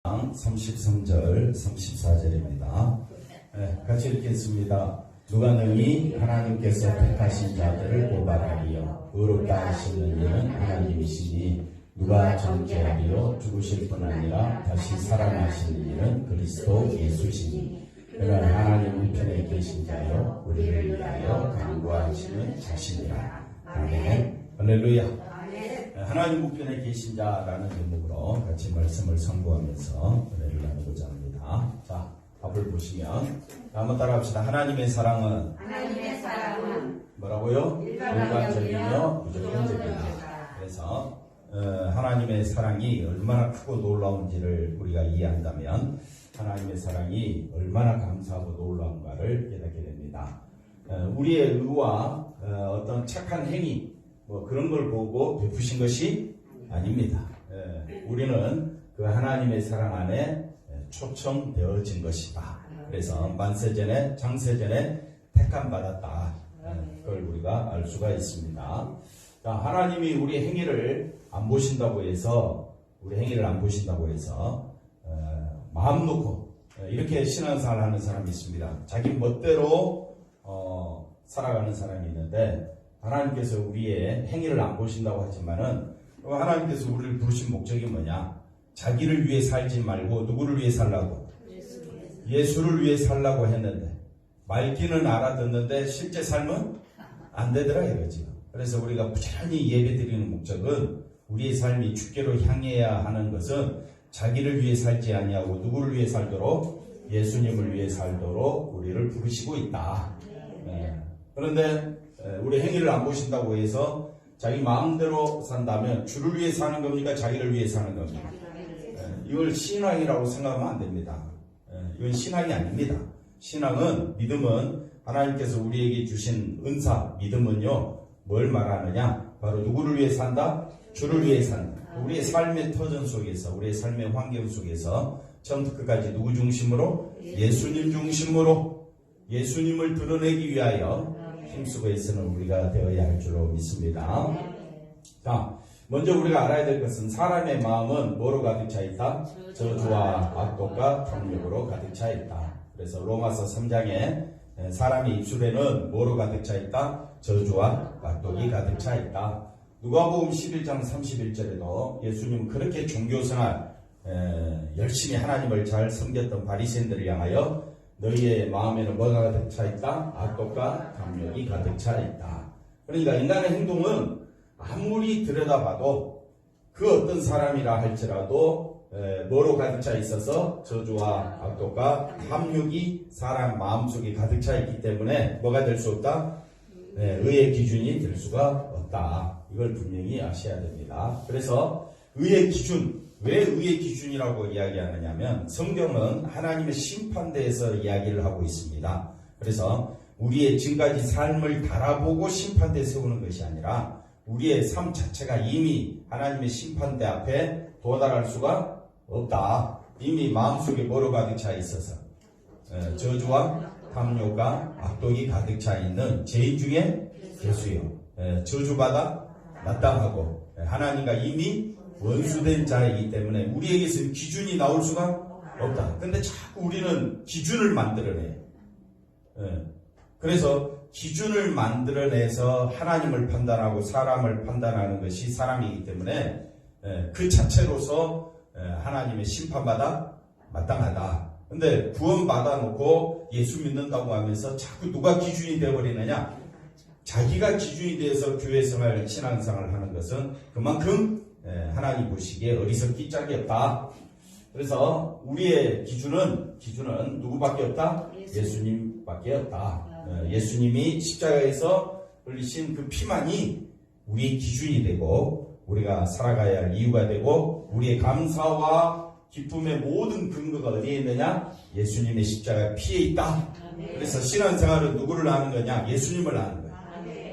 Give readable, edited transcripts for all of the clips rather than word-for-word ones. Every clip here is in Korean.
33절, 34절입니다. 같이 읽겠습니다. 누가 능히 하나님께서 택하신 자들을 고발하리요 의롭다 하시는 이는 하나님이시니 누가 정죄하리요 죽으실 뿐 아니라 다시 살아나시는 이는 그리스도 예수시니 그는 하나님 우편에 계신 자요 우리를 위하여 간구하시는 자신이라. 아멘. 할렐루야. 하나님 우편에 계신 자라는 제목으로 같이 말씀을 선고하면서 은혜를 나누고자 합니다. 자, 답을 보시면 한번 따라합시다. 하나님의 사랑은 뭐라고요? 일반적이며 무조건적이다. 그래서 하나님의 사랑이 얼마나 크고 놀라운지를 우리가 이해한다면 하나님의 사랑이 얼마나 감사하고 놀라운가를 깨닫게 됩니다. 우리의 의와 어떤 착한 행위 그런 걸 보고 베푸신 것이 아닙니다. 우리는 그 하나님의 사랑 안에 초청되어진 것이다. 그래서 만세전에 장세전에 택함 받았다. 그걸 우리가 알 수가 있습니다. 자, 하나님이 우리 행위를 안 보신다고 해서 마음 놓고 이렇게 신앙생활을 하는 사람이 있습니다. 자기 멋대로 살아가는 사람이 있는데 하나님께서 우리의 행위를 안 보신다고 하지만은 하나님께서 우리를 부르신 목적이 뭐냐? 자기를 위해 살지 말고 누구를 위해 살라고? 예수를 위해 살라고 했는데 말귀는 알아듣는데 실제 삶은 안 되더라 이거죠. 그래서 우리가 부지런히 예배드리는 목적은 우리의 삶이 주께로 향해야 하는 것은 자기를 위해 살지 아니하고 누구를 위해 살도록 예수님을 위해 살도록 우리를 부르시고 있다. 그런데 우리 행위를 안 보신다고 해서 자기 마음대로 산다면 주를 위해 사는 겁니까? 자기를 위해 사는 겁니까? 이걸 신앙이라고 생각하면 안 됩니다. 이건 신앙이 아닙니다. 신앙은, 믿음은 하나님께서 우리에게 주신 은사, 믿음은요, 뭘 말하느냐? 바로 누구를 위해 산다? 주를 위해 산다. 우리의 삶의 터전 속에서, 우리의 삶의 환경 속에서 처음부터 끝까지 누구 중심으로? 예수님 중심으로 예수님을 드러내기 위하여 힘쓰고 있는 우리가 되어야 할 줄로 믿습니다. 자, 먼저 우리가 알아야 될 것은 사람의 마음은 뭐로 가득 차 있다? 저주와 악독과 탐욕으로 가득 차 있다. 그래서 로마서 3장에 사람의 입술에는 뭐로 가득 차 있다? 저주와 악독이 가득 차 있다. 누가복음 11장 31절에도 예수님은 그렇게 종교생활 열심히 하나님을 잘 섬겼던 바리새인들을 향하여 너희의 마음에는 뭐가 가득 차 있다? 악독과 탐욕이 가득 차 있다. 그러니까 인간의 행동은 아무리 들여다봐도 그 어떤 사람이라 할지라도 뭐로 가득 차 있어서 저주와 악독과 탐욕이 사람 마음속에 가득 차 있기 때문에 뭐가 될 수 없다? 의의 기준이 될 수가 없다. 이걸 분명히 아셔야 됩니다. 그래서 의의 기준, 왜 의의 기준이라고 이야기하느냐면 성경은 하나님의 심판대에서 이야기를 하고 있습니다. 그래서 우리의 지금까지 삶을 달아보고 심판대에 세우는 것이 아니라 우리의 삶 자체가 이미 하나님의 심판대 앞에 도달할 수가 없다. 이미 마음속에 뭐로 가득 차 있어서 저주와 탐욕과 악독이 가득 차 있는 죄인 중에 괴수요. 저주받아 마땅하고 하나님과 이미 원수된 자이기 때문에 우리에게서 기준이 나올 수가 없다. 근데 자꾸 우리는 기준을 만들어내. 그래서 기준을 만들어내서 하나님을 판단하고 사람을 판단하는 것이 사람이기 때문에 그 자체로서 하나님의 심판받아 마땅하다. 근데 구원받아 놓고 예수 믿는다고 하면서 자꾸 누가 기준이 되어버리느냐? 자기가 기준이 돼서 교회생활, 신앙생활을 하는 것은 그만큼 하나님 보시기에 어리석기 짝이 없다. 그래서 우리의 기준은 누구밖에 없다? 예수님밖에 없다. 예수님이 십자가에서 흘리신 그 피만이 우리의 기준이 되고 우리가 살아가야 할 이유가 되고 우리의 감사와 기쁨의 모든 근거가 어디에 있느냐? 예수님의 십자가 피에 있다. 그래서 신앙생활은 누구를 아는 거냐? 예수님을 아는 거야.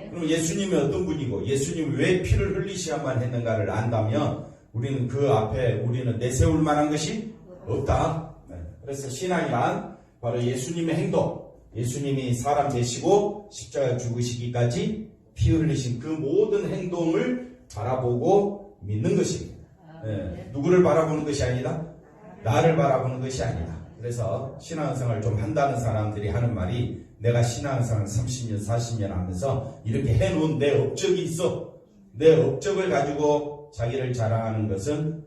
그럼 예수님이 어떤 분이고 예수님이 왜 피를 흘리셔야만 했는가를 안다면 우리는 그 앞에 우리는 내세울 만한 것이 없다. 그래서 신앙이란 바로 예수님의 행동, 예수님이 사람 되시고 십자가 죽으시기까지 피 흘리신 그 모든 행동을 바라보고 믿는 것입니다. 누구를 바라보는 것이 아니라 나를 바라보는 것이 아니다. 그래서 신앙생활 좀 한다는 사람들이 하는 말이 내가 신앙생활 30년, 40년 하면서 이렇게 해놓은 내 업적이 있어. 내 업적을 가지고 자기를 자랑하는 것은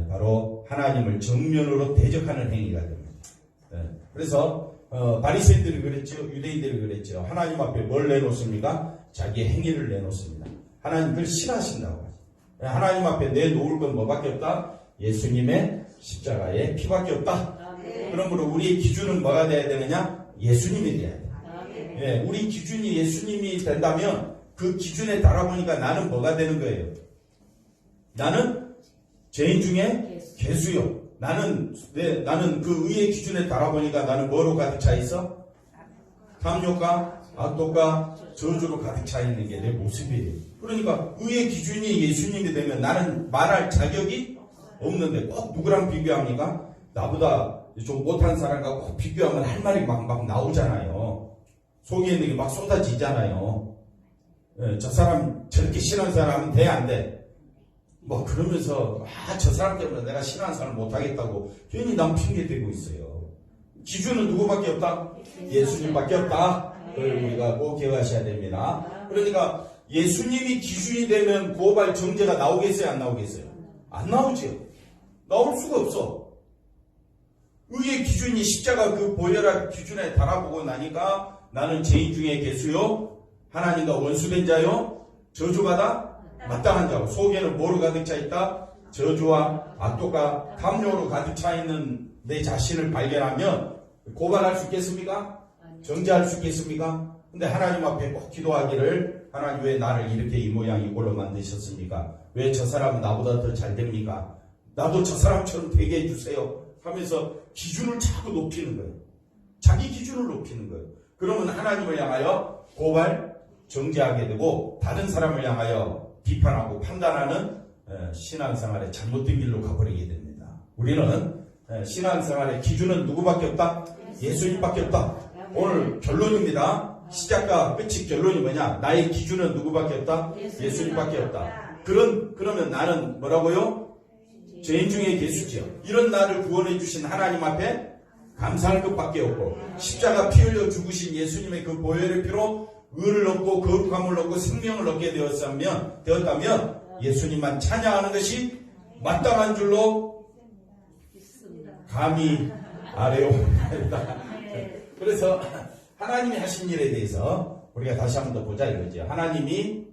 바로 하나님을 정면으로 대적하는 행위가 됩니다. 그래서 바리새인들이 그랬죠. 유대인들이 그랬죠. 하나님 앞에 뭘 내놓습니까? 자기의 행위를 내놓습니다. 하나님 그걸 싫어하신다고 하죠. 하나님 앞에 내놓을 건 뭐밖에 없다? 예수님의 십자가의 피밖에 없다. 그러므로 우리의 기준은 뭐가 돼야 되느냐? 예수님이 돼야 돼. 예, 우리 기준이 예수님이 된다면 그 기준에 달아보니까 나는 뭐가 되는 거예요? 나는 죄인 중에 괴수요. 나는 그 의의 기준에 달아보니까 나는 뭐로 가득 차 있어? 탐욕과 악독과 저주로 가득 차 있는 게 내 모습이에요. 그러니까 의의 기준이 예수님이 되면 나는 말할 자격이 없는데 꼭 누구랑 비교합니까? 나보다 좀 못한 사람과 꼭 비교하면 할 말이 막 나오잖아요. 속에 있는 게 막 쏟아지잖아요. 저 사람 저렇게 싫어하는 사람은 돼 안 돼? 뭐 그러면서 저 사람 때문에 내가 싫어하는 사람을 못하겠다고 괜히 남 핑계대고 있어요. 기준은 누구밖에 없다? 예수님밖에 없다. 그걸 우리가 꼭 기억하셔야 됩니다. 그러니까 예수님이 기준이 되면 고발 정죄가 나오겠어요? 안 나오겠어요? 안 나오죠. 나올 수가 없어. 의의 기준이 십자가 그 보혈의 기준에 달아보고 나니까 나는 죄인 중에 괴수요, 하나님과 원수된 자요, 저주받아 마땅한 자고, 속에는 뭐로 가득 차 있다? 저주와 악독과 탐욕으로 가득 차 있는 내 자신을 발견하면 고발할 수 있겠습니까? 정죄할 수 있겠습니까? 근데 하나님 앞에 꼭 기도하기를, 하나님 왜 나를 이렇게 이 모양 이꼴로 만드셨습니까? 왜 저 사람은 나보다 더 잘 됩니까? 나도 저 사람처럼 되게 해주세요 하면서 기준을 자꾸 높이는 거예요. 자기 기준을 높이는 거예요. 그러면 하나님을 향하여 고발, 정죄하게 되고 다른 사람을 향하여 비판하고 판단하는 신앙생활의 잘못된 길로 가버리게 됩니다. 우리는 신앙생활의 기준은 누구밖에 없다? 예수님밖에 없다. 오늘 결론입니다. 시작과 끝이 결론이 뭐냐? 나의 기준은 누구밖에 없다? 예수님밖에 없다. 그러면 나는 뭐라고요? 죄인 중에 괴수지요. 이런 나를 구원해 주신 하나님 앞에 감사할 것밖에 없고, 십자가 피 흘려 죽으신 예수님의 그 보혈의 피로 의를 얻고 거룩함을 얻고 생명을 얻게 되었다면 예수님만 찬양하는 것이 마땅한 줄로 감히 아뢰옵나이다. 그래서 하나님이 하신 일에 대해서 우리가 다시 한 번 더 보자 이거죠. 하나님이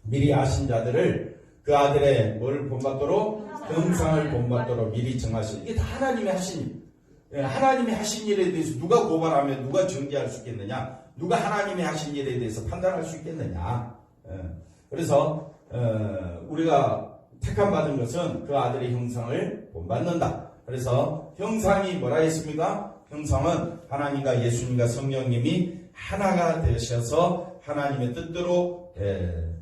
미리 아신 자들을 그 아들의 뭘 본받도록, 형상을 본받도록 미리 정하신, 이게 다 하나님이 하신 일. 하나님이 하신 일에 대해서 누가 고발하면 누가 정죄할 수 있겠느냐? 누가 하나님이 하신 일에 대해서 판단할 수 있겠느냐? 그래서 우리가 택함 받은 것은 그 아들의 형상을 본받는다. 그래서 형상이 뭐라 했습니까? 형상은 하나님과 예수님과 성령님이 하나가 되셔서 하나님의 뜻대로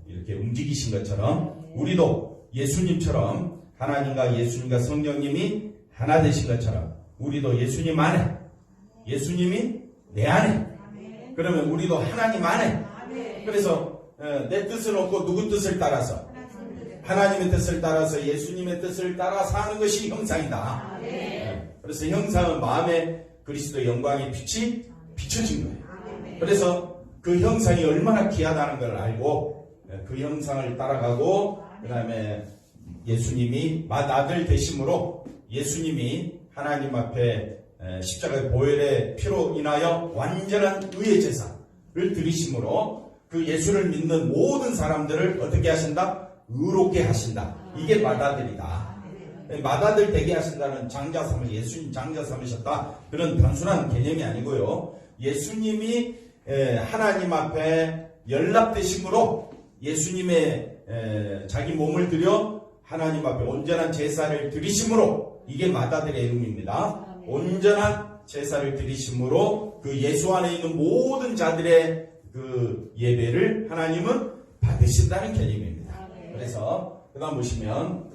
이렇게 움직이신 것처럼, 우리도 예수님처럼 하나님과 예수님과 성령님이 하나 되신 것처럼 우리도 예수님 안에, 예수님이 내 안에, 그러면 우리도 하나님 안에, 그래서 내 뜻을 얻고 누구 뜻을 따라서, 하나님의 뜻을 따라서 예수님의 뜻을 따라 사는 것이 형상이다. 그래서 형상은 마음에 그리스도의 영광의 빛이 비춰진 거예요. 그래서 그 형상이 얼마나 귀하다는 걸 알고 그 형상을 따라가고, 그 다음에 예수님이 맏아들 되심으로 예수님이 하나님 앞에 십자가의 보혈의 피로 인하여 완전한 의의 제사를 드리심으로 그 예수를 믿는 모든 사람들을 어떻게 하신다? 의롭게 하신다. 이게 맏아들이다. 맏아들 되게 하신다는 장자 삼으, 예수님 장자 삼으셨다, 그런 단순한 개념이 아니고요. 예수님이 하나님 앞에 연락되심으로 예수님의 자기 몸을 들여 하나님 앞에 온전한 제사를 드리심으로, 이게 맏아들의 의미입니다. 온전한 제사를 드리심으로 그 예수 안에 있는 모든 자들의 그 예배를 하나님은 받으신다는 개념입니다. 그래서 그 다음 보시면,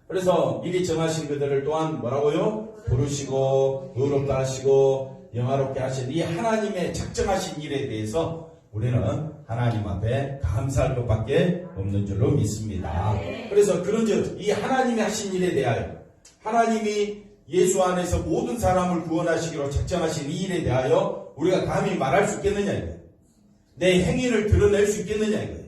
그래서 미리 정하신 그들을 또한 뭐라고요? 부르시고 의롭다 하시고 영화롭게 하신 이 하나님의 작정하신 일에 대해서 우리는 하나님 앞에 감사할 것밖에 없는 줄로 믿습니다. 그래서 그런즉 이 하나님이 하신 일에 대하여, 하나님이 예수 안에서 모든 사람을 구원하시기로 작정하신 이 일에 대하여 우리가 감히 말할 수 있겠느냐 이거예요. 내 행위를 드러낼 수 있겠느냐 이거예요.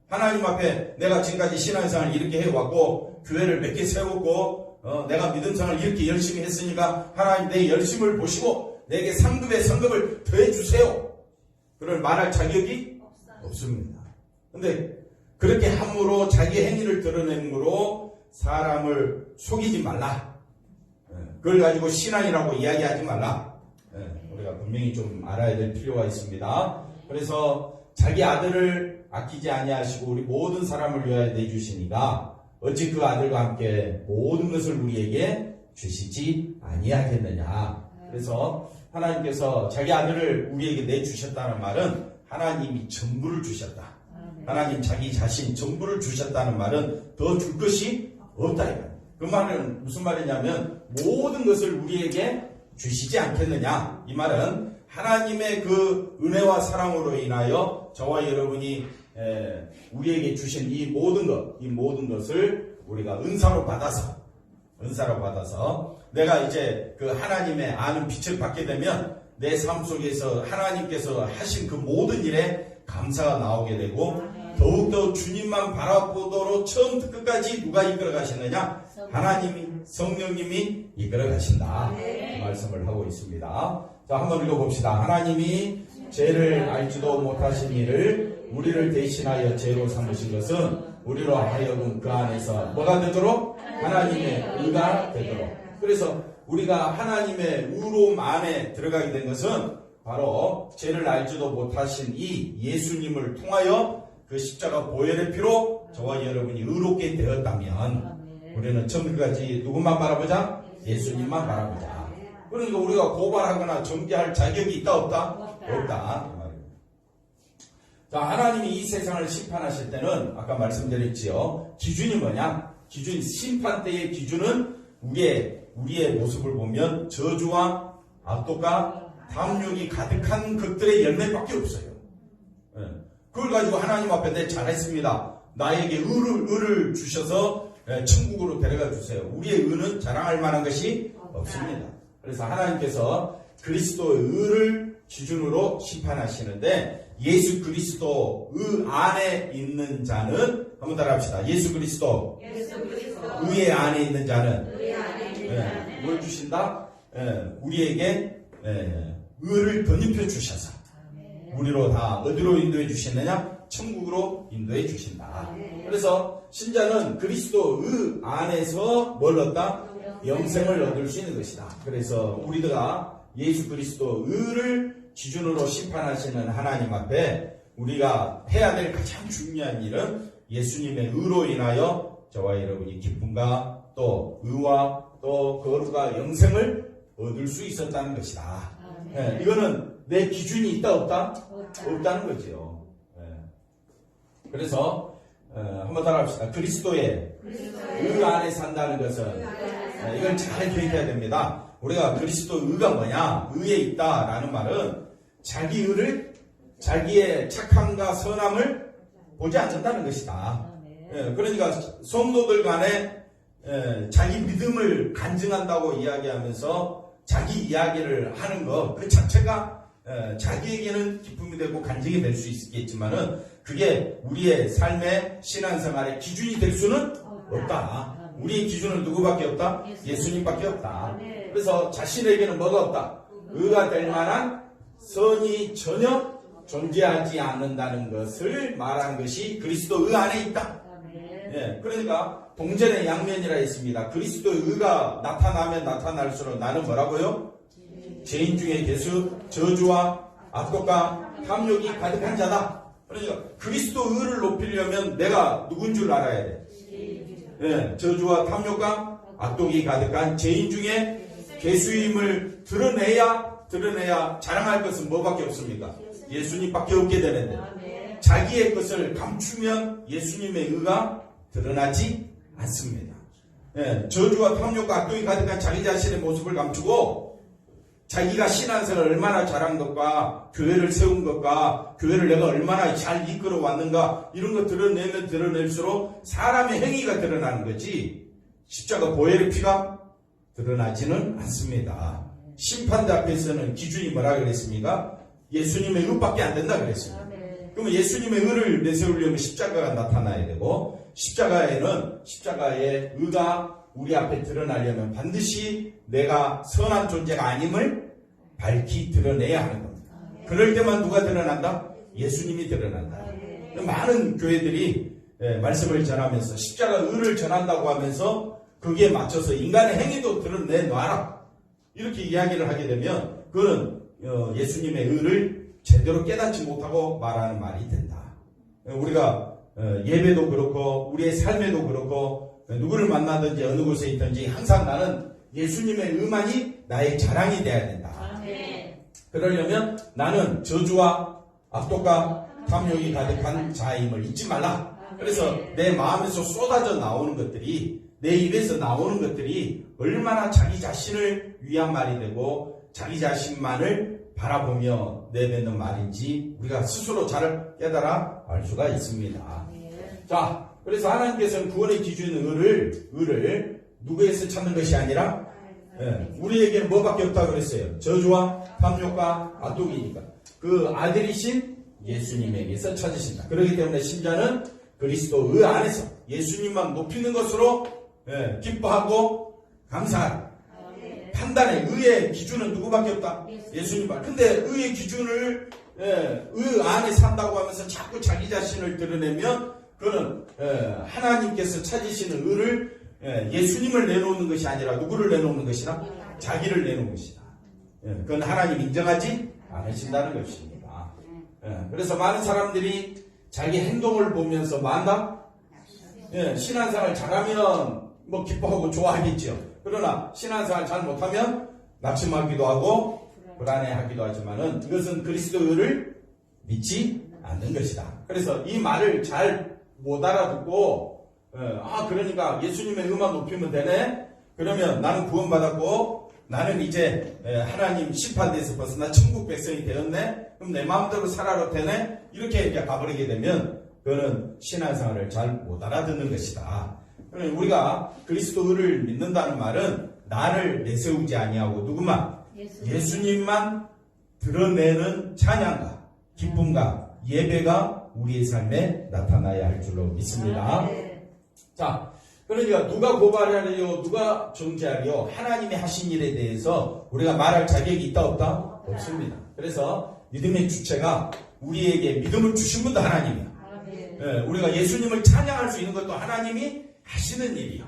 하나님 앞에 내가 지금까지 신앙생활을 이렇게 해왔고 교회를 몇 개 세웠고 내가 믿음생활을 이렇게 열심히 했으니까 하나님 내 열심을 보시고 내게 상급의 성급을 더해주세요. 그걸 말할 자격이 없습니다. 근데 그렇게 함으로 자기 행위를 드러내므로 사람을 속이지 말라. 그걸 가지고 신앙이라고 이야기하지 말라. 우리가 분명히 좀 알아야 될 필요가 있습니다. 그래서 자기 아들을 아끼지 아니하시고 우리 모든 사람을 위하여 내주시니까 어찌 그 아들과 함께 모든 것을 우리에게 주시지 아니하겠느냐. 그래서 하나님께서 자기 아들을 우리에게 내주셨다는 말은 하나님이 전부를 주셨다. 하나님 자기 자신 전부를 주셨다는 말은 더 줄 것이 없다. 그 말은 무슨 말이냐면 모든 것을 우리에게 주시지 않겠느냐. 이 말은 하나님의 그 은혜와 사랑으로 인하여 저와 여러분이 우리에게 주신 이 모든 것을 우리가 은사로 받아서 내가 이제 그 하나님의 아는 빛을 받게 되면 내 삶 속에서 하나님께서 하신 그 모든 일에 감사가 나오게 되고 더욱더 주님만 바라보도록 처음부터 끝까지 누가 이끌어 가시느냐? 하나님이 성령님이 이끌어 가신다. 그 말씀을 하고 있습니다. 자, 한번 읽어봅시다. 하나님이 죄를 알지도 못하신 이를 우리를 대신하여 죄로 삼으신 것은 우리로 하여금 그 안에서 뭐가 되도록? 하나님의 의가 되도록. 그래서 우리가 하나님의 의로움 안에 들어가게 된 것은 바로 죄를 알지도 못하신 이 예수님을 통하여 그 십자가 보혈의 피로 저와 여러분이 의롭게 되었다면 우리는 처음까지 누구만 바라보자? 예수님만 바라보자. 그러니까 우리가 고발하거나 정죄할 자격이 있다 없다? 없다. 자, 하나님이 이 세상을 심판하실 때는 아까 말씀드렸지요. 기준이 뭐냐? 심판 때의 기준은 우리의 모습을 보면 저주와 압독과 탐욕이 가득한 것들의 열매밖에 없어요. 그걸 가지고 하나님 앞에 내 잘했습니다. 나에게 의를 주셔서 천국으로 데려가 주세요. 우리의 의는 자랑할 만한 것이 없습니다. 그래서 하나님께서 그리스도의 의를 기준으로 심판하시는데 예수 그리스도 의 안에 있는 자는 한번 따라합시다. 예수 그리스도 의의 안에 있는 자는 뭘 주신다? 우리에게 의를 덧입혀 주셔서 우리로 다 어디로 인도해 주시느냐? 천국으로 인도해 주신다. 그래서 신자는 그리스도의 안에서 뭘 얻다? 영생을 얻을 수 있는 것이다. 그래서 우리가 예수 그리스도 의를 기준으로 심판하시는 하나님 앞에 우리가 해야 될 가장 중요한 일은 예수님의 의로 인하여 저와 여러분이 기쁨과 또 의와 또 거룩과 영생을 얻을 수 있었다는 것이다. 이거는 내 기준이 있다 없다? 없다는 거죠. 그래서 한번 따라합시다. 그리스도의 의 안에 산다는 것은 이걸 잘 기억해야 됩니다. 우리가 그리스도 의가 뭐냐? 의에 있다라는 말은 자기 의를 자기의 착함과 선함을 보지 않는다는 것이다. 그러니까 성도들 간에 자기 믿음을 간증한다고 이야기하면서 자기 이야기를 하는 것 그 자체가 자기에게는 기쁨이 되고 간증이 될 수 있겠지만은 그게 우리의 삶의 신앙생활의 기준이 될 수는 없다. 우리의 기준은 누구밖에 없다? 예수님밖에 없다. 그래서 자신에게는 뭐가 없다? 의가 될 만한 선이 전혀 존재하지 않는다는 것을 말한 것이 그리스도 의 안에 있다. 그러니까 동전의 양면이라 했습니다. 그리스도의 의가 나타나면 나타날수록 나는 뭐라고요? 죄인 중에 개수, 저주와 압독과 탐욕이 가득한 자다. 그러니까 그리스도 의를 높이려면 내가 누군 줄 알아야 돼. 저주와 탐욕과 압독이 가득한 죄인 중에 개수임을 드러내야 자랑할 것은 뭐밖에 없습니까? 예수님밖에 없게 되는데 자기의 것을 감추면 예수님의 의가 드러나지 않습니다. 저주와 탐욕과 압독이 가득한 자기 자신의 모습을 감추고 자기가 신앙생활을 얼마나 잘한 것과 교회를 세운 것과 교회를 내가 얼마나 잘 이끌어 왔는가 이런 거 드러내면 드러낼수록 사람의 행위가 드러나는 거지 십자가 보혈의 피가 드러나지는 않습니다. 심판대 앞에서는 기준이 뭐라 그랬습니까? 예수님의 의밖에 안 된다 그랬습니다. 그러면 예수님의 의를 내세우려면 십자가가 나타나야 되고, 십자가의 의가 우리 앞에 드러나려면 반드시 내가 선한 존재가 아님을 밝히 드러내야 하는 겁니다. 그럴 때만 누가 드러난다? 예수님이 드러난다. 많은 교회들이 말씀을 전하면서 십자가 의를 전한다고 하면서 거기에 맞춰서 인간의 행위도 드러내놔라, 이렇게 이야기를 하게 되면 그거는 예수님의 의를 제대로 깨닫지 못하고 말하는 말이 된다. 우리가 예배도 그렇고 우리의 삶에도 그렇고 누구를 만나든지 어느 곳에 있든지 항상 나는 예수님의 의만이 나의 자랑이 돼야 된다. 그러려면 나는 저주와 악독과 탐욕이 가득한 자임을 잊지 말라. 그래서 내 마음에서 쏟아져 나오는 것들이, 내 입에서 나오는 것들이 얼마나 자기 자신을 위한 말이 되고 자기 자신만을 바라보며 내뱉는 말인지 우리가 스스로 잘 깨달아 알 수가 있습니다. 자, 그래서 하나님께서는 구원의 기준 의를 누구에서 찾는 것이 아니라 우리에게는 뭐밖에 없다고 그랬어요? 저주와 탐욕과 악독이니까 그 아들이신 예수님에게서 찾으신다. 그렇기 때문에 신자는 그리스도의 안에서 예수님만 높이는 것으로 기뻐하고 감사하라. 판단의 의의 기준은 누구밖에 없다? 예수님만. 근데 의의 기준을 의 안에 산다고 하면서 자꾸 자기 자신을 드러내면 그거는 하나님께서 찾으시는 의를 예수님을 내놓는 것이 아니라 누구를 내놓는 것이라? 자기를 내놓는 것이다. 그건 하나님 인정하지 않으신다는 것입니다. 그래서 많은 사람들이 자기 행동을 보면서 만다? 신앙생활 잘하면 뭐 기뻐하고 좋아하겠죠. 그러나 신앙생활 잘 못하면 낙심하기도 하고 불안해하기도 하지만은 이것은 그리스도를 믿지 않는 것이다. 그래서 이 말을 잘 못 알아듣고 그러니까 예수님의 의만 높이면 되네. 그러면 나는 구원받았고 나는 이제 하나님 심판대에서 벗어나 천국 백성이 되었네. 그럼 내 마음대로 살아도 되네. 이렇게 이제 가버리게 되면 그거는 신앙생활을 잘 못 알아듣는 것이다. 그러면 우리가 그리스도를 믿는다는 말은 나를 내세우지 아니하고 누구만? 예수님만 드러내는 찬양과 기쁨과 예배가 우리의 삶에 나타나야 할 줄로 믿습니다. 자, 그러니까 누가 고발하려 누가 정죄하려 하나님이 하신 일에 대해서 우리가 말할 자격이 있다 없다? 없습니다. 그래서 믿음의 주체가 우리에게 믿음을 주신 분도 하나님이야. 우리가 예수님을 찬양할 수 있는 것도 하나님이 하시는 일이에요.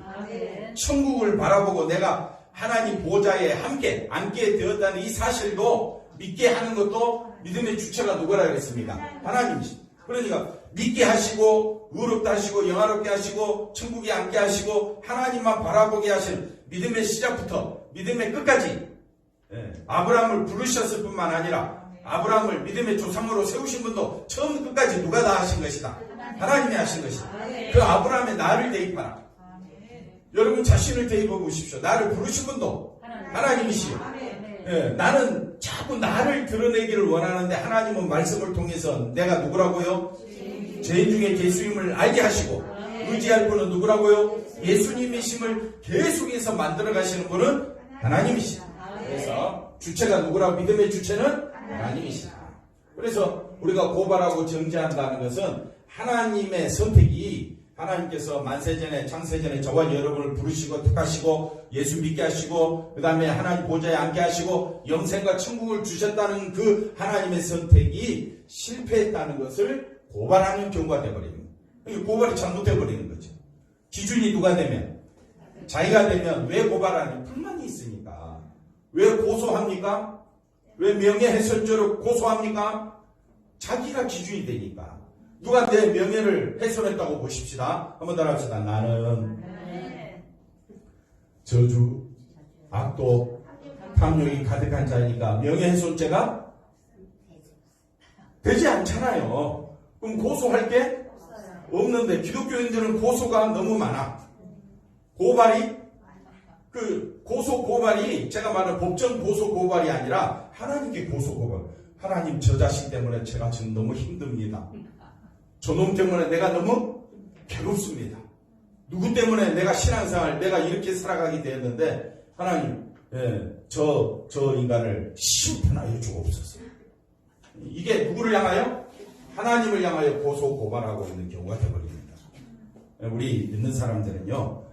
천국을 바라보고 내가 하나님 보좌에 함께 앉게 되었다는 이 사실도 믿게 하는 것도 믿음의 주체가 누구라 그랬습니까? 하나님이십니다. 그러니까 믿게 하시고 의롭게 하시고 영화롭게 하시고 천국에 앉게 하시고 하나님만 바라보게 하신 믿음의 시작부터 믿음의 끝까지 아브라함을 부르셨을 뿐만 아니라 아브라함을 믿음의 조상으로 세우신 분도 처음 끝까지 누가 다 하신 것이다? 하나님이 하신 것이다. 그 아브라함의 나를 대입하라. 여러분 자신을 대입해 보십시오. 나를 부르신 분도 하나님이시요. 나는 자꾸 나를 드러내기를 원하는데 하나님은 말씀을 통해서 내가 누구라고요? 죄인 중에 예수님을 알게 하시고 의지할 분은 누구라고요? 예수님이심을 계속해서 만들어 가시는 분은 하나님이시다. 그래서 주체가 누구라고? 믿음의 주체는 하나님이시다. 그래서 우리가 고발하고 정죄한다는 것은 하나님의 선택이 하나님께서 만세전에 창세전에 저와 여러분을 부르시고 택하시고 예수 믿게 하시고 그 다음에 하나님 보좌에 앉게 하시고 영생과 천국을 주셨다는 그 하나님의 선택이 실패했다는 것을 고발하는 경우가 되어버립니다. 고발이 잘못되어버리는 거죠. 기준이 누가 되면? 자기가 되면 왜 고발하니? 불만이 있으니까. 왜 고소합니까? 왜 명예훼손죄로 고소합니까? 자기가 기준이 되니까. 누가 내 명예를 훼손했다고 보십시다. 한번 따라합시다. 나는 저주, 악독, 탐욕이 가득한 자니까 명예훼손죄가 되지 않잖아요. 그럼 고소할 게 없는데 기독교인들은 고소가 너무 많아. 고발이 고소 고발이 제가 말하는 법정 고소 고발이 아니라 하나님께 고소 고발. 하나님 저 자식 때문에 제가 지금 너무 힘듭니다. 저놈 때문에 내가 너무 괴롭습니다. 누구 때문에 내가 신앙생활 내가 이렇게 살아가게 되었는데 하나님, 저 인간을 심판하여 주옵소서. 이게 누구를 향하여? 하나님을 향하여 고소 고발하고 있는 경우가 되어버립니다. 우리 믿는 사람들은요,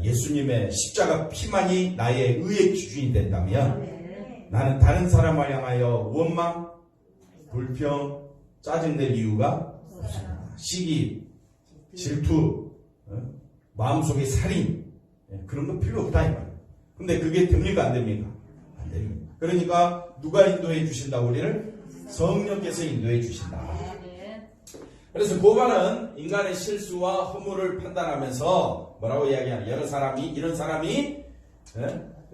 예수님의 십자가 피만이 나의 의의 기준이 된다면 나는 다른 사람을 향하여 원망, 불평, 짜증낼 이유가 없습니다. 시기, 질투, 마음속의 살인, 그런 거 필요 없다 이 말이에요. 근데 그게 됩니까 안 됩니까? 안 됩니다. 그러니까 누가 인도해 주신다고? 우리를 성령께서 인도해 주신다. 그래서 고발은 인간의 실수와 허물을 판단하면서 뭐라고 이야기하냐? 이런 사람이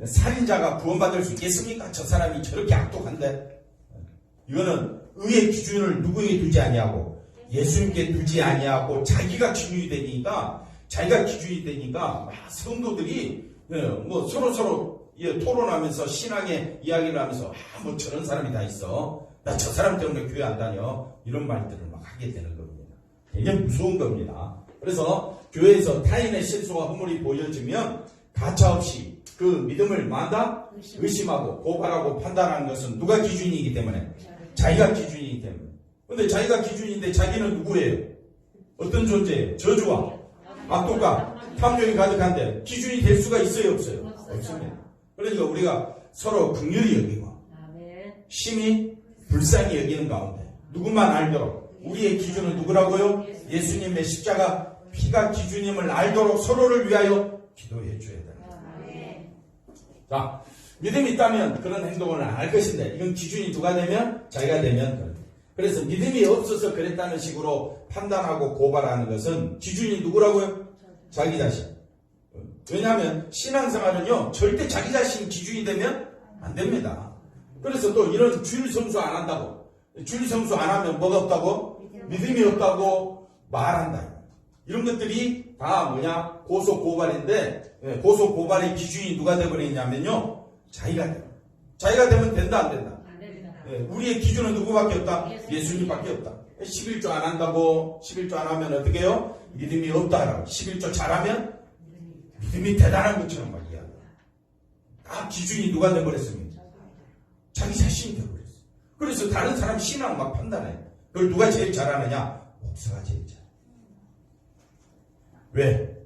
살인자가 구원받을 수 있겠습니까? 저 사람이 저렇게 악독한데. 이거는 의의 기준을 누구에게 두지 아니하고 예수님께 두지 아니하고 자기가 기준이 되니까 성도들이 뭐 서로 토론하면서 신앙의 이야기를 하면서 뭐 저런 사람이 다 있어. 나 저 사람 때문에 교회 안 다녀. 이런 말들을 막 하게 되는 겁니다. 굉장히 무서운 겁니다. 그래서 교회에서 타인의 실수와 허물이 보여지면 가차없이 그 믿음을 만다 의심하고 고발하고 판단하는 것은 누가 기준이기 때문에? 자기가 기준이기 때문에. 근데 자기가 기준인데 자기는 누구예요? 어떤 존재예요? 저주와 악독과 탐욕이 가득한데 기준이 될 수가 있어요? 없어요? 없습니다. 그러니까 우리가 서로 긍휼히 여기고 심히 불쌍히 여기는 가운데 누구만 알도록 우리의 기준은 누구라고요? 예수님의 십자가 피가 기준임을 알도록 서로를 위하여 기도해 줘야 됩니다. 자, 믿음이 있다면 그런 행동을 안 할 것인데 이건 기준이 누가 되면? 자기가 되면 그렇다. 그래서 믿음이 없어서 그랬다는 식으로 판단하고 고발하는 것은 기준이 누구라고요? 자기 자신. 왜냐하면 신앙생활은요 절대 자기 자신 기준이 되면 안 됩니다. 그래서 또 이런 주일 성수 안 한다고, 주일 성수 안 하면 뭐가 없다고? 믿음이 없다고 말한다. 이런 것들이 다 뭐냐? 고소 고발인데 고소 고발의 기준이 누가 되버리냐면요 자기가 되면 된다 안 된다? 우리의 기준은 누구밖에 없다? 예수님밖에 없다. 11조 안 한다고 11조 안 하면 어떻게 해요? 믿음이 없다라고. 11조 잘하면 믿음이 대단한 것처럼 말이야. 다 기준이 누가 되버렸습니까? 자기 자신이 되버렸어. 그래서 다른 사람 신앙 막 판단해. 그걸 누가 제일 잘하느냐? 목사가 제일 잘해. 왜?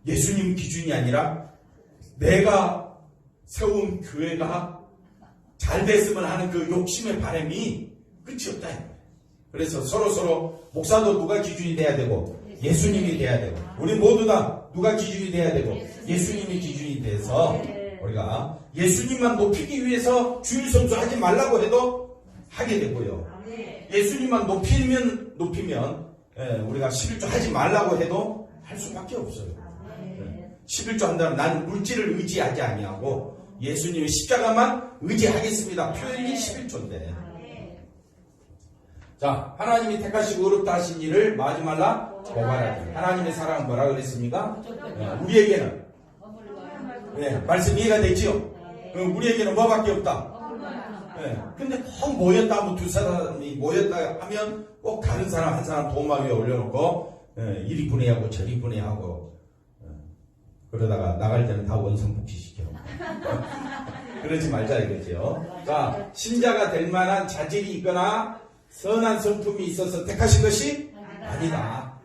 예수님 기준이 아니라 내가 세운 교회가 잘 됐으면 하는 그 욕심의 바람이 끝이 없다. 그래서 서로 목사도 누가 기준이 돼야 되고 예수님이 돼야 되고 우리 모두 다 누가 기준이 돼야 되고 예수님이 기준이 돼서 우리가 예수님만 높이기 위해서 주일 성수 하지 말라고 해도 하게 되고요. 예수님만 높이면 우리가 11조 하지 말라고 해도 할 수밖에 없어요. 11조 한다면 나는 물질을 의지하지 아니하고 예수님의 십자가만 의지하겠습니다. 표현이 11조인데. 자, 하나님이 택하시고 어렵다 하신 일을 마지 말라 고발하지. 하나님의 사랑은 뭐라 그랬습니까? 우리에게는 말씀 이해가 되지요? 우리에게는 뭐밖에 없다. 근데 꼭 모였다 하면 두 사람이 모였다 하면 꼭 다른 사람 한 사람 도마 위에 올려놓고 이리 분해하고 저리 분해하고 그러다가 나갈 때는 다 원성복귀시켜. 그러지 말자 이거죠. 자, 신자가 될 만한 자질이 있거나 선한 성품이 있어서 택하신 것이 아니다.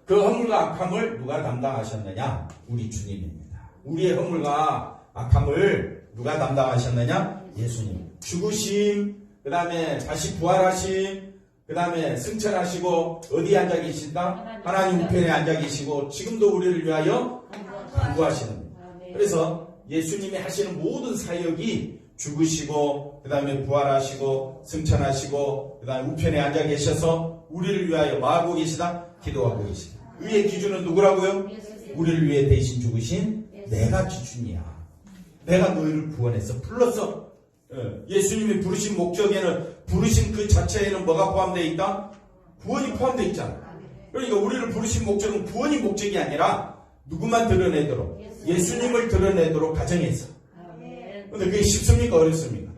그 허물과 악함을 누가 담당하셨느냐? 우리 주님입니다. 우리의 허물과 악함을 누가 담당하셨느냐? 예수님. 죽으심, 그 다음에 다시 부활하심, 그 다음에 승천하시고 어디에 앉아 계신다? 하나님 우편에 앉아 계시고 지금도 우리를 위하여 간구하시는 겁니다. 그래서 예수님이 하시는 모든 사역이 죽으시고 그 다음에 부활하시고 승천하시고 그 다음에 우편에 앉아 계셔서 우리를 위하여 뭐 하고 계시다? 기도하고 계시다. 의의 기준은 누구라고요? 우리를 위해 대신 죽으신 내가 기준이야. 내가 너희를 구원해서 불렀어. 예수님이 부르신 목적에는 부르신 그 자체에는 뭐가 포함되어 있다? 구원이 포함되어 있잖아. 그러니까 우리를 부르신 목적은 구원이 목적이 아니라 누구만 드러내도록 예수님을 드러내도록 가정해서. 근데 그게 쉽습니까? 어렵습니까?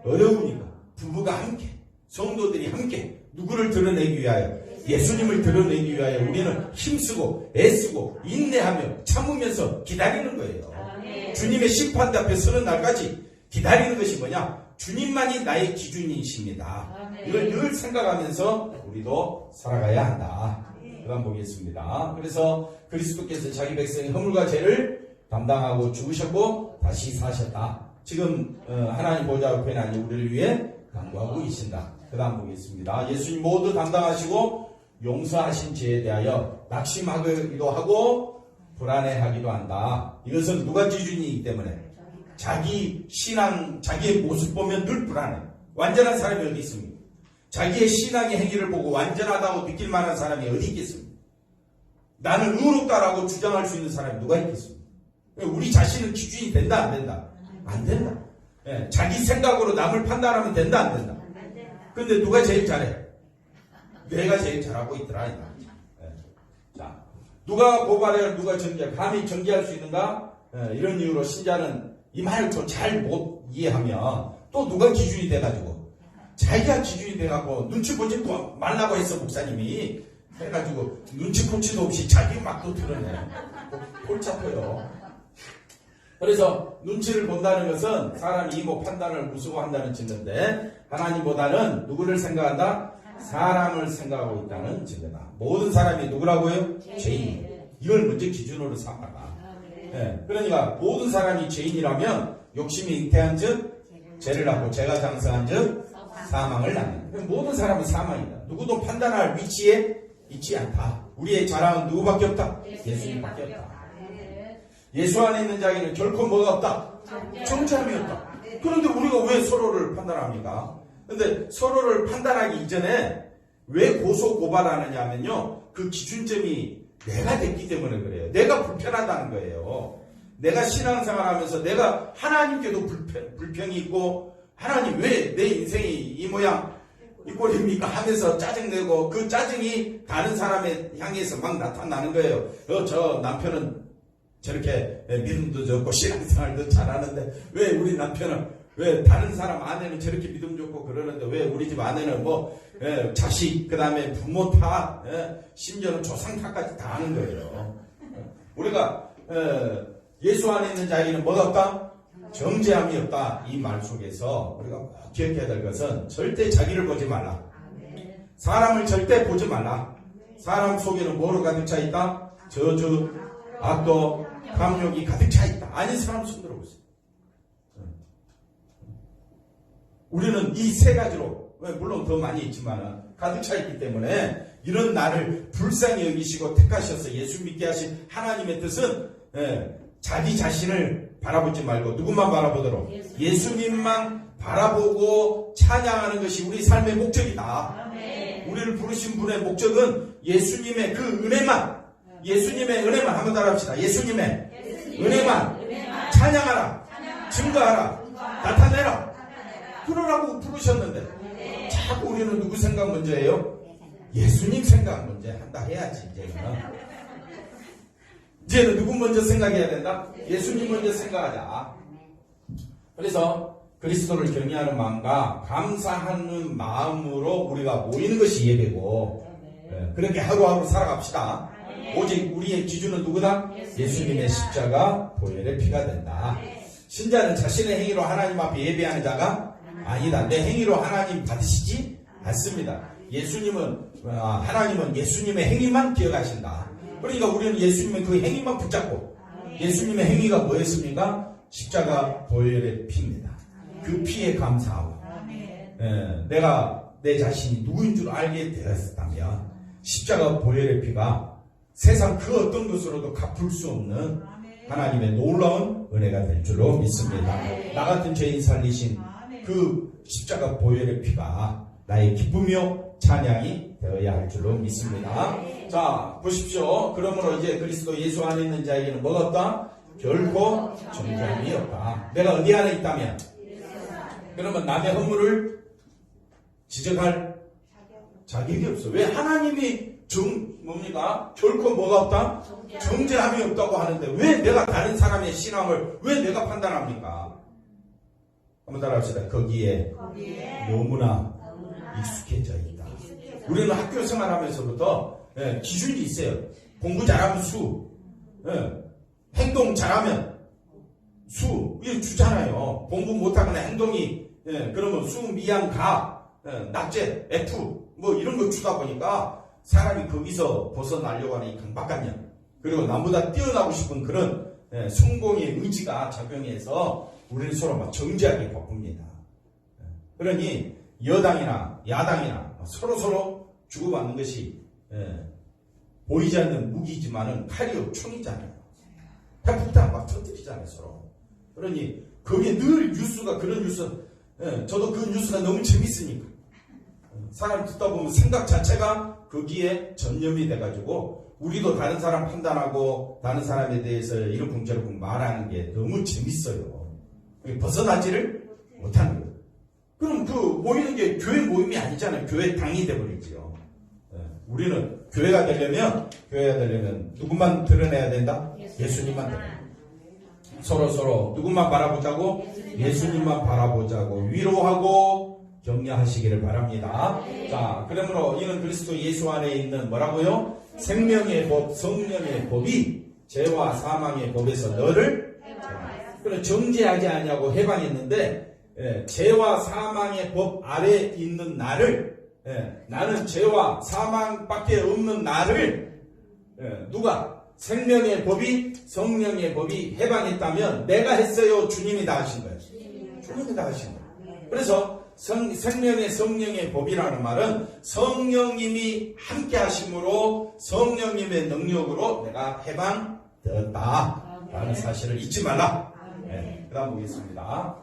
어려우니까 부부가 함께 성도들이 함께 누구를 드러내기 위하여 예수님을 드러내기 위하여 우리는 힘쓰고 애쓰고 인내하며 참으면서 기다리는 거예요. 주님의 심판 앞에 서는 날까지 기다리는 것이 뭐냐? 주님만이 나의 기준이십니다. 이걸 늘 생각하면서 우리도 살아가야 한다. 그 다음 보겠습니다. 그래서 그리스도께서 자기 백성의 허물과 죄를 담당하고 죽으셨고 다시 사셨다. 지금 하나님 보좌 옆에 아니 우리를 위해 간구하고 계신다. 그 다음 보겠습니다. 예수님 모두 담당하시고 용서하신 죄에 대하여 낙심하기도 하고 불안해하기도 한다. 이것은 누가 기준이기 때문에 자기 신앙, 자기의 모습 보면 늘 불안해. 완전한 사람이 어디 있습니까? 자기의 신앙의 행위를 보고 완전하다고 느낄 만한 사람이 어디 있겠습니까? 나는 의롭다라고 주장할 수 있는 사람이 누가 있겠습니까? 우리 자신은 기준이 된다, 안 된다? 안 된다. 예, 자기 생각으로 남을 판단하면 된다, 안 된다? 근데 누가 제일 잘해? 내가 제일 잘하고 있더라. 예. 자, 누가 고발해, 누가 정죄해? 감히 정죄할 수 있는가? 예, 이런 이유로 신자는 이 말을 좀 잘 못 이해하면 또 누가 기준이 돼가지고 자기가 기준이 돼갖고 눈치 보지 말라고 했어 목사님이 해가지고 눈치 보지도 없이 자기 막도 드러내. 골치 아파요. 그래서 눈치를 본다는 것은 사람이 이모 판단을 무서워한다는 증거인데 하나님보다는 누구를 생각한다? 사람을 생각하고 있다는 증거다. 모든 사람이 누구라고요? 죄인. 이걸 먼저 기준으로 삼아라. 네, 그러니까 모든 사람이 죄인이라면 욕심이 잉태한 즉 죄를 낳고 죄가 장성한 즉 사망을 낳는. 모든 사람은 사망이다. 누구도 판단할 위치에 있지 않다. 우리의 자랑은 누구밖에 없다? 예수님밖에 없다. 예수 안에 있는 자에게는 결코 뭐가 없다? 정죄함이 없다. 그런데 우리가 왜 서로를 판단합니까? 근데 서로를 판단하기 이전에 왜 고소 고발하느냐 하면요. 그 기준점이 내가 됐기 때문에 그래요. 내가 불편하다는 거예요. 내가 신앙생활 하면서 내가 하나님께도 불평이 있고 하나님 왜 내 인생이 이 모양 이 꼴입니까 하면서 짜증내고 그 짜증이 다른 사람에 향해서 막 나타나는 거예요. 저 남편은 저렇게 믿음도 좋고 신앙생활도 잘하는데 왜 우리 남편은 왜 다른 사람 아내는 저렇게 믿음 좋고 그러는데 왜 우리 집 아내는 뭐 자식 그 다음에 부모 탓 심지어는 조상 탓까지 다 하는 거예요. 우리가 예수 안에 있는 자에게는 뭐가 없다? 정죄함이 없다. 이 말 속에서 우리가 꼭 기억해야 될 것은 절대 자기를 보지 말라. 사람을 절대 보지 말라. 사람 속에는 뭐로 가득 차 있다? 저주, 악도, 탐욕이 가득 차 있다. 아닌 사람 손들어 보세요. 우리는 이 세 가지로 물론 더 많이 있지만 가득 차 있기 때문에 이런 나를 불쌍히 여기시고 택하셔서 예수 믿게 하신 하나님의 뜻은 자기 자신을 바라보지 말고 누구만 바라보도록 예수님만 바라보고 찬양하는 것이 우리 삶의 목적이다. 우리를 부르신 분의 목적은 예수님의 그 은혜만 예수님의 은혜만 한번 따라합시다. 예수님의 은혜만 찬양하라. 증거하라. 나타내라. 그러라고 부르셨는데 자꾸 우리는 누구 생각 먼저 해요? 예수님 생각 먼저 한다 해야지. 이제는 누구 먼저 생각해야 된다? 예수님 먼저 생각하자. 그래서 그리스도를 경외하는 마음과 감사하는 마음으로 우리가 모이는 것이 예배고 그렇게 하루하루 살아갑시다. 오직 우리의 기준은 누구다? 예수님의 십자가 보혈의 피가 된다. 신자는 자신의 행위로 하나님 앞에 예배하는 자가 아니다. 내 행위로 하나님 받으시지 않습니다. 하나님은 예수님의 행위만 기억하신다. 그러니까 우리는 예수님의 그 행위만 붙잡고 예수님의 행위가 뭐였습니까? 십자가 보혈의 피입니다. 그 피에 감사하고 내가 내 자신이 누구인 줄 알게 되었다면 십자가 보혈의 피가 세상 그 어떤 것으로도 갚을 수 없는 하나님의 놀라운 은혜가 될 줄로 믿습니다. 나 같은 죄인 살리신 그 십자가 보혈의 피가 나의 기쁨이요 찬양이 되어야 할 줄로 믿습니다. 자, 보십시오. 그러므로 이제 그리스도 예수 안에 있는 자에게는 뭐가 없다? 결코 정죄함이 없다. 내가 어디 안에 있다면? 그러면 남의 허물을 지적할 자격이 없어. 왜? 하나님이 뭡니까? 결코 뭐가 없다? 정죄함이 없다고 하는데 왜 내가 다른 사람의 신앙을 왜 내가 판단합니까? 한번 따라합시다. 거기에 너무나 익숙해져 있다. 우리는 학교 생활하면서부터 기준이 있어요. 공부 잘하면 수, 행동 잘하면 수, 이거 주잖아요. 공부 못하거나 행동이 그러면 수, 미양, 가, 낙제, F 뭐 이런 거 주다 보니까 사람이 거기서 벗어나려고 하는 이 강박관념, 그리고 남보다 뛰어나고 싶은 그런 성공의 의지가 작용해서 우리는 서로 막 정지하게 바쁩니다. 그러니 여당이나 야당이나 서로 주고받는 것이 보이지 않는 무기지만은 칼이요 총이잖아요. 핵폭탄 막 터뜨리잖아요 서로. 그러니 거기에 늘 뉴스가 그런 뉴스, 저도 그 뉴스가 너무 재밌으니까 사람 듣다 보면 생각 자체가 거기에 전념이 돼가지고 우리도 다른 사람 판단하고 다른 사람에 대해서 이러쿵저러쿵 말하는 게 너무 재밌어요. 벗어나지를 못하는 거예요. 그럼 그 모이는 게 교회 모임이 아니잖아요. 교회 당이 돼버리지요. 우리는 교회가 되려면 누구만 드러내야 된다? 예수님만 드러내야 된다. 서로 누구만 바라보자고? 예수님만 바라보자고 위로하고 격려하시기를 바랍니다. 자, 그러므로 이는 그리스도 예수 안에 있는 뭐라고요? 생명의 법, 성령의 법이 죄와 사망의 법에서 너를 정죄하지 아니하고 해방했는데, 죄와 사망의 법 아래 있는 나를, 나는 죄와 사망밖에 없는 나를 누가 생명의 법이, 성령의 법이 해방했다면 내가 했어요? 주님이 다 하신 거예요? 주님이 다 하신 거예요. 그래서 생명의 성령의 법이라는 말은 성령님이 함께 하심으로 성령님의 능력으로 내가 해방되었다 라는 사실을 잊지 말라. 그 다음 보겠습니다.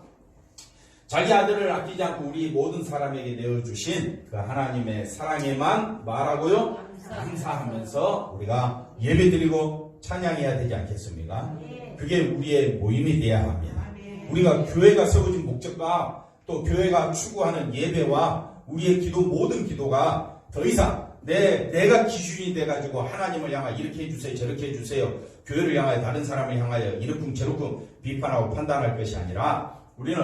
자기 아들을 아끼지 않고 우리 모든 사람에게 내어주신 그 하나님의 사랑에만 말하고요, 감사하면서 우리가 예배드리고 찬양해야 되지 않겠습니까? 그게 우리의 모임이 되어야 합니다. 우리가 교회가 세워진 목적과 또 교회가 추구하는 예배와 우리의 기도, 모든 기도가 더 이상 내가 기준이 돼가지고 하나님을 향하여 이렇게 해주세요, 저렇게 해주세요, 교회를 향하여 다른 사람을 향하여 이러쿵 저러쿵 비판하고 판단할 것이 아니라 우리는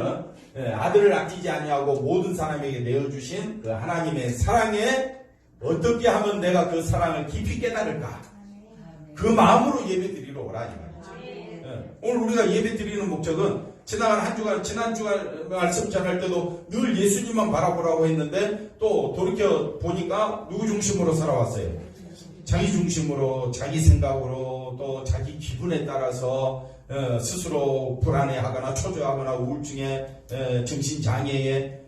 아들을 아끼지 아니하고 모든 사람에게 내어주신 그 하나님의 사랑에 어떻게 하면 내가 그 사랑을 깊이 깨달을까, 그 마음으로 예배드리러 오라 이 말이죠. 오늘 우리가 예배드리는 목적은 지난 한 주간, 지난 주간 말씀 전할 때도 늘 예수님만 바라보라고 했는데 또 돌이켜 보니까 누구 중심으로 살아왔어요? 자기 중심으로, 자기 생각으로, 또 자기 기분에 따라서 스스로 불안해하거나 초조하거나 우울증에, 정신장애에,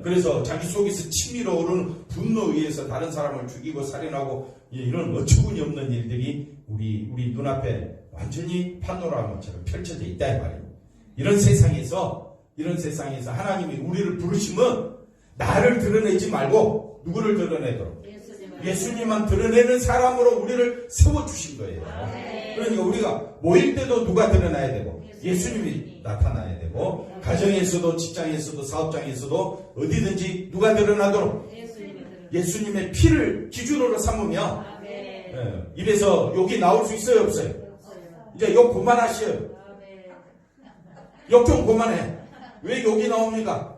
그래서 자기 속에서 치밀어 오르는 분노에 의해서 다른 사람을 죽이고 살인하고 이런 어처구니 없는 일들이 우리 눈앞에 완전히 파노라마처럼 펼쳐져 있다 이 말이에요. 이런 세상에서 하나님이 우리를 부르시면 나를 드러내지 말고 누구를 드러내도록? 예수님만 드러내는 사람으로 우리를 세워주신 거예요. 그러니까 우리가 모일 때도 누가 드러나야 되고 예수님이 나타나야 되고, 가정에서도 직장에서도 사업장에서도 어디든지 누가 드러나도록 예수님의 피를 기준으로 삼으면 입에서 욕이 나올 수 있어요 없어요? 이제 욕 그만하셔요. 욕 좀 그만해. 왜 욕이 나옵니까?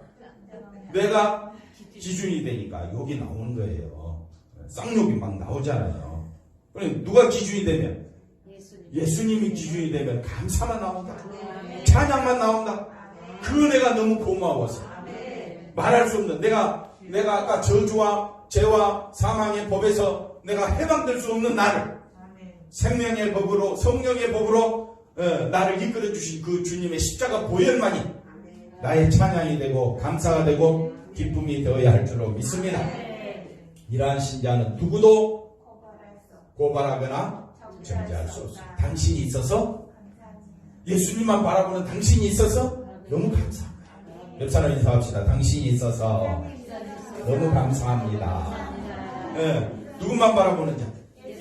내가 기준이 되니까 욕이 나오는 거예요. 쌍욕이 막 나오잖아요. 그럼 누가 기준이 되면? 예수님이 기준이 되면 감사만 나온다. 찬양만 나온다. 그 은혜가 너무 고마워서 말할 수 없는, 내가 아까 저주와 죄와 사망의 법에서 내가 해방될 수 없는 나를 생명의 법으로, 성령의 법으로 나를 이끌어 주신 그 주님의 십자가 보혈만이 나의 찬양이 되고 감사가 되고 기쁨이 되어야 할 줄로 믿습니다. 이러한 신자는 누구도 고발하거나 정죄할 수 없습니다. 당신이 있어서, 예수님만 바라보는 당신이 있어서 너무 감사합니다. 옆 사람 인사합시다. 당신이 있어서 너무 감사합니다. 누구만 바라보는 자?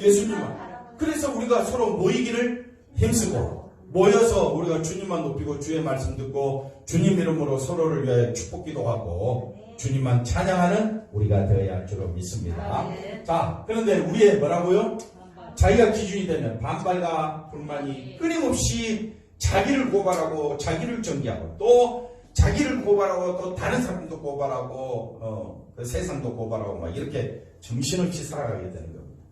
예수님만. 그래서 우리가 서로 모이기를 힘쓰고 모여서 우리가 주님만 높이고 주의 말씀 듣고 주님 이름으로 서로를 위하여 축복 기도하고 주님만 찬양하는 우리가 되어야 할 줄로 믿습니다. 자, 그런데 우리의 뭐라고요? 자기가 기준이 되면 반발과 불만이 끊임없이 자기를 고발하고 자기를 정죄하고 또 자기를 고발하고 또 다른 사람도 고발하고 그 세상도 고발하고 막 이렇게 정신없이 살아가게 되는 겁니다.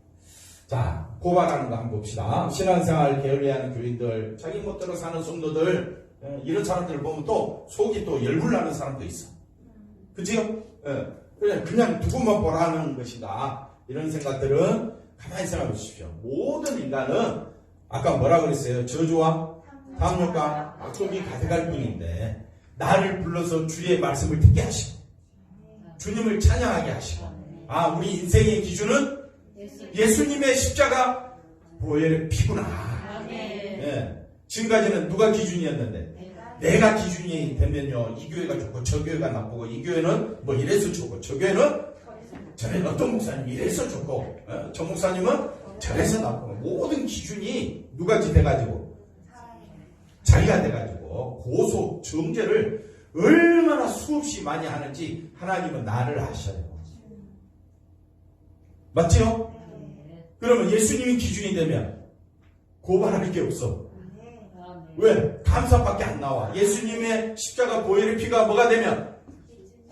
자, 고발하는 거 한번 봅시다. 신앙생활 게을리하는 교인들, 자기 멋대로 사는 성도들, 이런 사람들을 보면 또 속이 또 열불나는 사람도 있어. 그치요? 그냥 누구만 보라는 것인가, 이런 생각들은 가만히 생각해 보십시오. 모든 인간은 아까 뭐라 그랬어요? 저주와 탐욕과 악독이 가득할 뿐인데, 나를 불러서 주의 말씀을 듣게 하시고 주님을 찬양하게 하시고, 우리 인생의 기준은 예수님의 십자가 보혈의 피구나. 지금까지는 누가 기준이었는데, 내가 기준이 되면요, 이 교회가 좋고 저 교회가 나쁘고, 이 교회는 뭐 이래서 좋고 저 교회는 저는 어떤 목사님이 이래서 좋고 저 목사님은 저래서 나쁘고, 모든 기준이 누가 돼가지고 자기가 돼가지고 고소 정죄를 얼마나 수없이 많이 하는지 하나님은 나를 아셔요. 맞지요? 그러면 예수님이 기준이 되면 고발할 게 없어. 왜? 감사밖에 안 나와. 예수님의 십자가 보혈의 피가 뭐가 되면,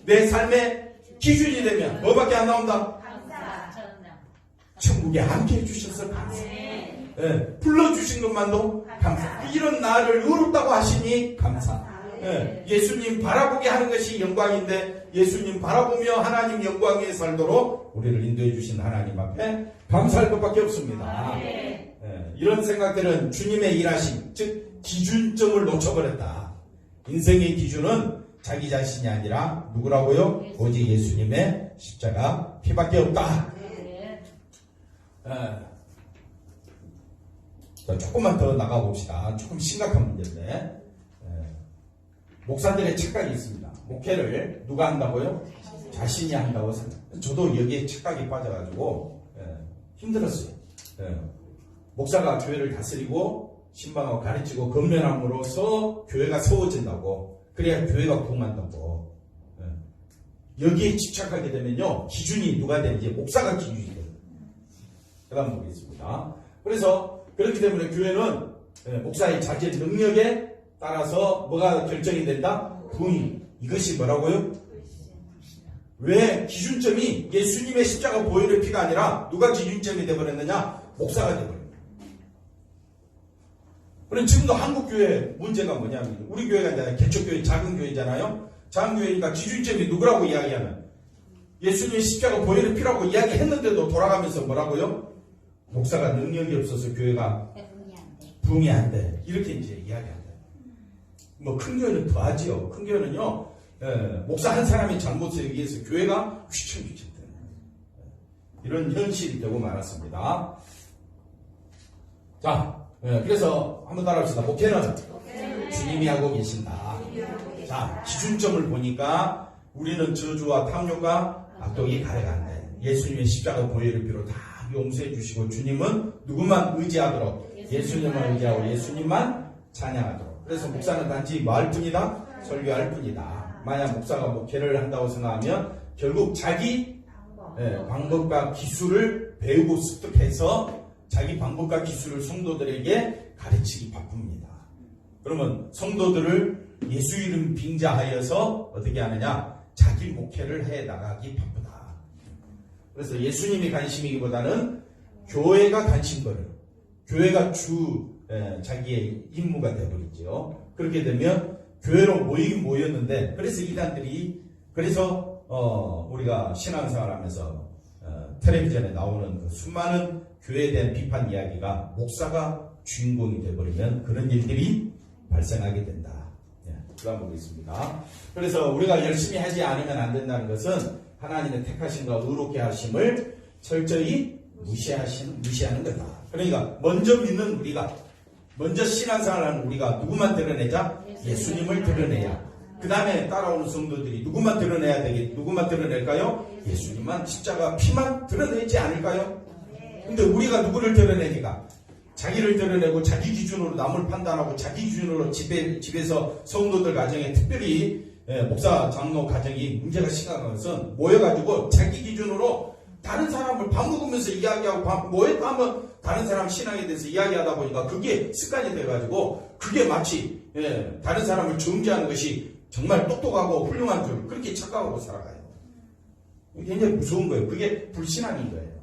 내 삶의 기준이 되면 뭐밖에 안 나온다? 천국에 함께 해주셔서 감사. 불러주신 것만도 감사. 이런 나를 의롭다고 하시니 감사. 예수님 바라보게 하는 것이 영광인데, 예수님 바라보며 하나님 영광에 살도록 우리를 인도해 주신 하나님 앞에 감사할 것밖에 없습니다. 이런 생각들은 주님의 일하심, 즉 기준점을 놓쳐버렸다. 인생의 기준은 자기 자신이 아니라 누구라고요? 오직 예수님의 십자가 피밖에 없다. 자, 조금만 더 나가봅시다. 조금 심각한 문제인데, 목사들의 착각이 있습니다. 목회를 누가 한다고요? 자신이 한다고 생각. 저도 여기에 착각이 빠져가지고 힘들었어요. 목사가 교회를 다스리고 신방하고 가르치고 건면함으로써 교회가 세워진다고, 그래야 교회가 부흥한다고. 여기에 집착하게 되면요, 기준이 누가 되는지 목사가 기준이 돼요. 그 다음 보겠습니다. 그래서 그렇기 때문에 교회는 목사의 자질 능력에 따라서 뭐가 결정이 된다? 부흥이. 이것이 뭐라고요? 왜 기준점이 예수님의 십자가 보혈의 피가 아니라 누가 기준점이 되어버렸느냐? 목사가 되어버렸다. 그럼 지금도 한국교회 문제가 뭐냐면, 우리 교회가 이제 개척교회, 작은 교회잖아요. 작은 교회니까 기준점이 누구라고 이야기하면, 예수님의 십자가 보혈의 피라고 이야기했는데도 돌아가면서 뭐라고요? 목사가 능력이 없어서 교회가 부흥이 안 돼. 이렇게 이제 이야기한다. 뭐 큰 교회는 더하지요. 큰 교회는요, 목사 한 사람이 잘못에 의해서 교회가 휘청휘청 되는 이런 현실이 되고 말았습니다. 자, 그래서 한번 따라합시다. 목회는 주님이 하고 계신다. 자, 기준점을 보니까 우리는 저주와 탐욕과 악독이 가려간다. 예수님의 십자가 보혈의 피로 다 용서해 주시고, 주님은 누구만 의지하도록, 예수님만 의지하고 예수님만 찬양하도록. 그래서 목사는 단지 뭐 할 뿐이다? 설교할 뿐이다. 만약 목사가 목회를 한다고 생각하면 결국 자기 방법과 기술을 배우고 습득해서 자기 방법과 기술을 성도들에게 가르치기 바쁩니다. 그러면 성도들을 예수 이름 빙자하여서 어떻게 하느냐? 자기 목회를 해 나가기 바쁘다. 그래서 예수님이 관심이기보다는 교회가 관심거려. 교회가 자기의 임무가 되어버리죠. 그렇게 되면 교회로 모이긴 모였는데, 그래서 이단들이, 그래서 우리가 신앙생활하면서 텔레비전에 나오는 그 수많은 교회에 대한 비판 이야기가 목사가 주인공이 되어버리면 그런 일들이 발생하게 된다. 그 다음 보겠습니다. 그래서 우리가 열심히 하지 않으면 안 된다는 것은 하나님의 택하심과 의롭게 하심을 철저히 무시하는 거다. 그러니까 먼저 믿는 우리가, 먼저 신앙생활하는 우리가 누구만 드러내자? 예수님을 드러내야. 그 다음에 따라오는 성도들이 누구만 드러낼까요? 예수님만, 십자가 피만 드러내지 않을까요? 근데 우리가 누구를 드러내니까? 자기를 드러내고 자기 기준으로 남을 판단하고 자기 기준으로 집에서 성도들 가정에, 특별히 목사 장로 가정이 문제가 심각한 것은 모여가지고 자기 기준으로 다른 사람을 밥 먹으면서 이야기하고 모였다 하면 다른 사람 신앙에 대해서 이야기하다 보니까 그게 습관이 돼가지고 그게 마치 다른 사람을 정죄하는 것이 정말 똑똑하고 훌륭한 줄 그렇게 착각하고 살아가요. 굉장히 무서운 거예요. 그게 불신앙인 거예요.